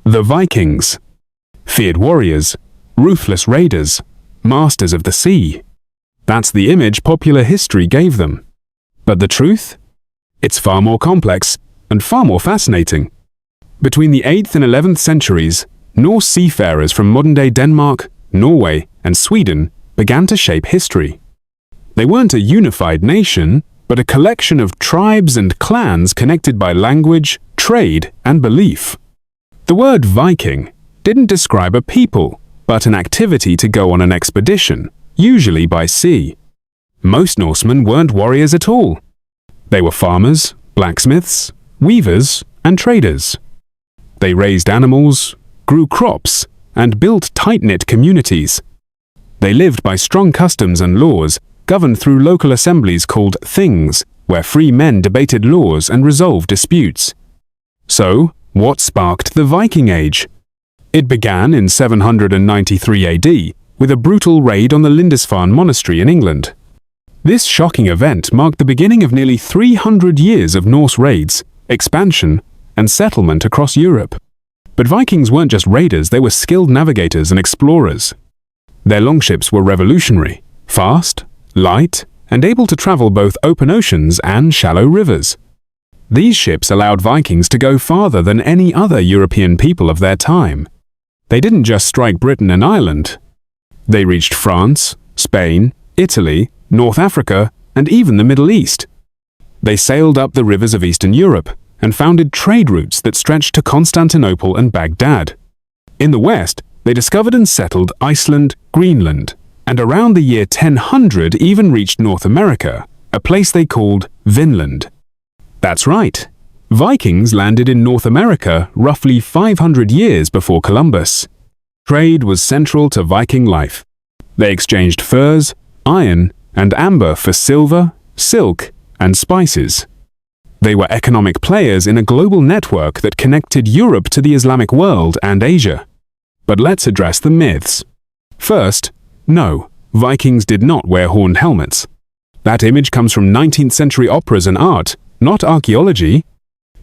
The Vikings. Feared warriors, ruthless raiders, masters of the sea. That's the image popular history gave them. But the truth? It's far more complex and far more fascinating. Between the 8th and 11th centuries, Norse seafarers from modern-day Denmark, Norway, and Sweden began to shape history. They weren't a unified nation, but a collection of tribes and clans connected by language, trade, and belief. The word Viking didn't describe a people, but an activity to go on an expedition, usually by sea. Most Norsemen weren't warriors at all. They were farmers, blacksmiths, weavers, and traders. They raised animals, grew crops, and built tight-knit communities. They lived by strong customs and laws, governed through local assemblies called things, where free men debated laws and resolved disputes. So, what sparked the Viking Age? It began in 793 AD with a brutal raid on the Lindisfarne monastery in England. This shocking event marked the beginning of nearly 300 years of Norse raids, expansion, and settlement across Europe. But Vikings weren't just raiders, they were skilled navigators and explorers. Their longships were revolutionary, fast, light, and able to travel both open oceans and shallow rivers. These ships allowed Vikings to go farther than any other European people of their time. They didn't just strike Britain and Ireland. They reached France, Spain, Italy, North Africa, and even the Middle East. They sailed up the rivers of Eastern Europe and founded trade routes that stretched to Constantinople and Baghdad. In the West, they discovered and settled Iceland, Greenland, and around the year 1000 even reached North America, a place they called Vinland. That's right. Vikings landed in North America roughly 500 years before Columbus. Trade was central to Viking life. They exchanged furs, iron, and amber for silver, silk, and spices. They were economic players in a global network that connected Europe to the Islamic world and Asia. But let's address the myths. First, no, Vikings did not wear horned helmets. That image comes from 19th century operas and art, not archaeology.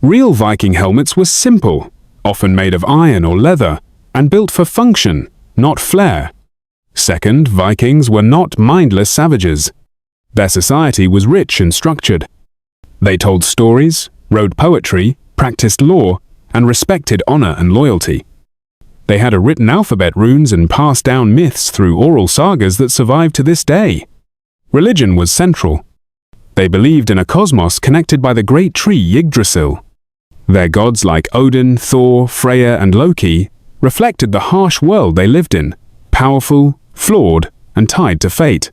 Real Viking helmets were simple, often made of iron or leather, and built for function, not flair. Second, Vikings were not mindless savages. Their society was rich and structured. They told stories, wrote poetry, practiced law, and respected honor and loyalty. They had a written alphabet, runes, and passed down myths through oral sagas that survive to this day. Religion was central. They believed in a cosmos connected by the great tree Yggdrasil. Their gods like Odin, Thor, Freya, and Loki reflected the harsh world they lived in, powerful, flawed, and tied to fate.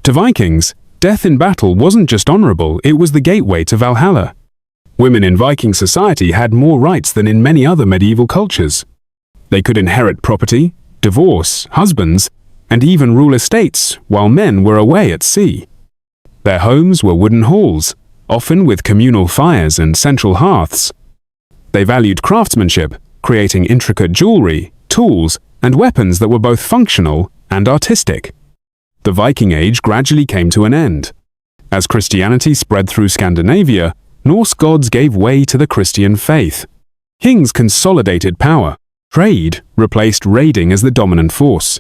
To Vikings, death in battle wasn't just honorable, it was the gateway to Valhalla. Women in Viking society had more rights than in many other medieval cultures. They could inherit property, divorce husbands, and even rule estates while men were away at sea. Their homes were wooden halls, often with communal fires and central hearths. They valued craftsmanship, creating intricate jewelry, tools, and weapons that were both functional and artistic. The Viking Age gradually came to an end. As Christianity spread through Scandinavia, Norse gods gave way to the Christian faith. Kings consolidated power. Trade replaced raiding as the dominant force.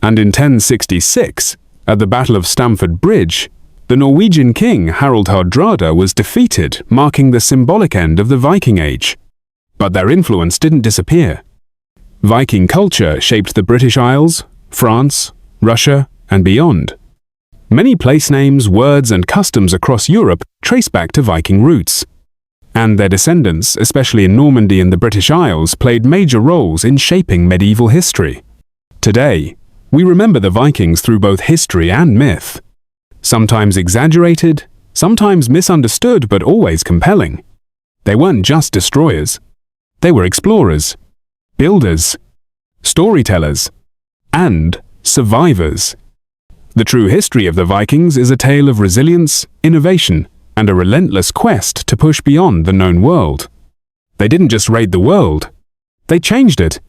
And in 1066, at the Battle of Stamford Bridge, the Norwegian king Harald Hardrada was defeated, marking the symbolic end of the Viking Age. But their influence didn't disappear. Viking culture shaped the British Isles, France, Russia, and beyond. Many place names, words, and customs across Europe trace back to Viking roots. And their descendants, especially in Normandy and the British Isles, played major roles in shaping medieval history. Today, we remember the Vikings through both history and myth. Sometimes exaggerated, sometimes misunderstood, but always compelling. They weren't just destroyers. They were explorers, builders, storytellers, and survivors. The true history of the Vikings is a tale of resilience, innovation, and a relentless quest to push beyond the known world. They didn't just raid the world, they changed it.